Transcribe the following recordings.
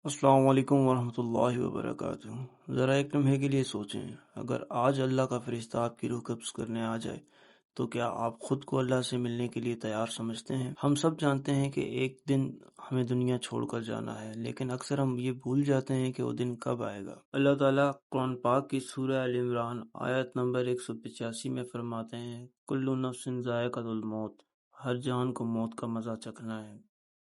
السلام علیکم ورحمۃ اللہ وبرکاتہ۔ ذرا ایک لمحے کے لیے سوچیں، اگر آج اللہ کا فرشتہ آپ کی روح قبض کرنے آ جائے تو کیا آپ خود کو اللہ سے ملنے کے لیے تیار سمجھتے ہیں؟ ہم سب جانتے ہیں کہ ایک دن ہمیں دنیا چھوڑ کر جانا ہے، لیکن اکثر ہم یہ بھول جاتے ہیں کہ وہ دن کب آئے گا۔ اللہ تعالیٰ قرآن پاک کی سورہ ال عمران آیت نمبر 185 میں فرماتے ہیں، کل نفس ذائقۃ الموت، ہر جان کو موت کا مزہ چکھنا ہے۔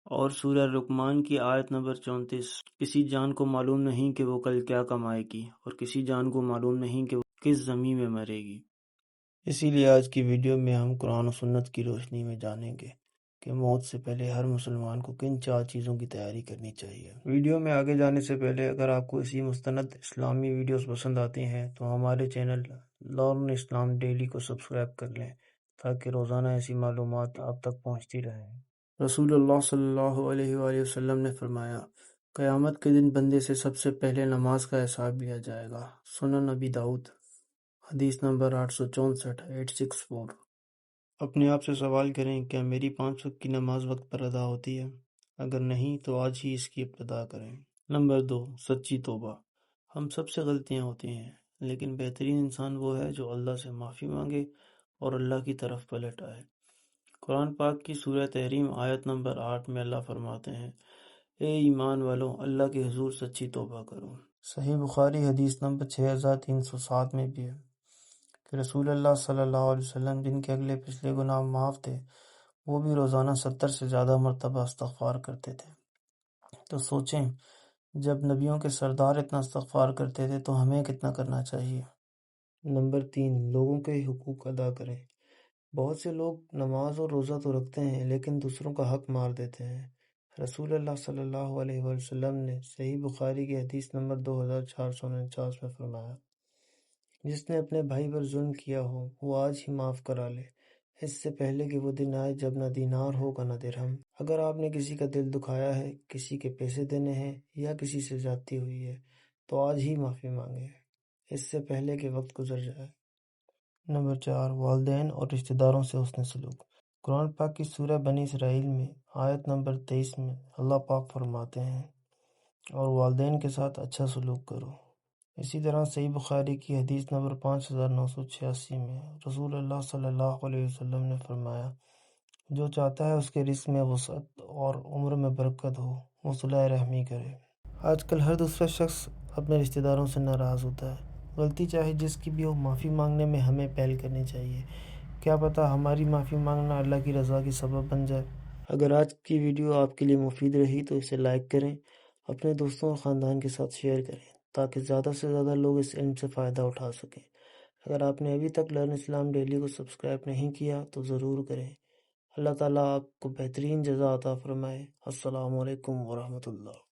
اور سورہ لقمان کی آیت نمبر 34، کسی جان کو معلوم نہیں کہ وہ کل کیا کمائے گی، اور کسی جان کو معلوم نہیں کہ وہ کس زمین میں مرے گی۔ اسی لیے آج کی ویڈیو میں ہم قرآن و سنت کی روشنی میں جانیں گے کہ موت سے پہلے ہر مسلمان کو کن 4 چیزوں کی تیاری کرنی چاہیے۔ ویڈیو میں آگے جانے سے پہلے اگر آپ کو اسی مستند اسلامی ویڈیوز پسند آتی ہیں تو ہمارے چینل لرن اسلام ڈیلی کو سبسکرائب کر لیں تاکہ روزانہ ایسی معلومات آپ تک پہنچتی رہیں۔ رسول اللہ صلی اللہ علیہ وآلہ وسلم نے فرمایا، قیامت کے دن بندے سے سب سے پہلے نماز کا حساب لیا جائے گا۔ سنن نبی داؤد، حدیث نمبر 864۔ اپنے آپ سے سوال کریں، کیا میری 5 وقت کی نماز وقت پر ادا ہوتی ہے؟ اگر نہیں تو آج ہی اس کی ابتدا کریں۔ نمبر 2، سچی توبہ۔ ہم سب سے غلطیاں ہوتی ہیں، لیکن بہترین انسان وہ ہے جو اللہ سے معافی مانگے اور اللہ کی طرف پلٹ آئے۔ قرآن پاک کی سورہ تحریم آیت نمبر 8 میں اللہ فرماتے ہیں، اے ایمان والو، اللہ کے حضور سچی توبہ کرو۔ صحیح بخاری حدیث نمبر 6307 میں بھی ہے کہ رسول اللہ صلی اللہ علیہ وسلم جن کے اگلے پچھلے گناہ معاف تھے، وہ بھی روزانہ 70 سے زیادہ مرتبہ استغفار کرتے تھے۔ تو سوچیں، جب نبیوں کے سردار اتنا استغفار کرتے تھے تو ہمیں کتنا کرنا چاہیے۔ نمبر 3، لوگوں کے حقوق ادا کریں۔ بہت سے لوگ نماز اور روزہ تو رکھتے ہیں لیکن دوسروں کا حق مار دیتے ہیں۔ رسول اللہ صلی اللہ علیہ وسلم نے صحیح بخاری کی حدیث نمبر 2449 میں فرمایا، جس نے اپنے بھائی پر ظلم کیا ہو وہ آج ہی معاف کرا لے، اس سے پہلے کہ وہ دن آئے جب نہ دینار ہوگا نہ درہم۔ اگر آپ نے کسی کا دل دکھایا ہے، کسی کے پیسے دینے ہیں یا کسی سے زیادتی ہوئی ہے تو آج ہی معافی مانگے، اس سے پہلے کہ وقت گزر جائے۔ نمبر 4، والدین اور رشتہ داروں سے حسن سلوک۔ قرآن پاک کی سورہ بنی اسرائیل میں آیت نمبر 23 میں اللہ پاک فرماتے ہیں، اور والدین کے ساتھ اچھا سلوک کرو۔ اسی طرح صحیح بخاری کی حدیث نمبر 5986 میں رسول اللہ صلی اللہ علیہ وسلم نے فرمایا، جو چاہتا ہے اس کے رزق میں وسعت اور عمر میں برکت ہو، وہ صلہ رحمی کرے۔ آج کل ہر دوسرا شخص اپنے رشتہ داروں سے ناراض ہوتا ہے۔ غلطی چاہے جس کی بھی ہو، معافی مانگنے میں ہمیں پہل کرنی چاہیے۔ کیا پتہ ہماری معافی مانگنا اللہ کی رضا کی سبب بن جائے۔ اگر آج کی ویڈیو آپ کے لیے مفید رہی تو اسے لائک کریں، اپنے دوستوں اور خاندان کے ساتھ شیئر کریں تاکہ زیادہ سے زیادہ لوگ اس علم سے فائدہ اٹھا سکیں۔ اگر آپ نے ابھی تک لرن اسلام ڈیلی کو سبسکرائب نہیں کیا تو ضرور کریں۔ اللہ تعالیٰ آپ کو بہترین جزا عطا فرمائے۔ السلام علیکم ورحمۃ اللہ۔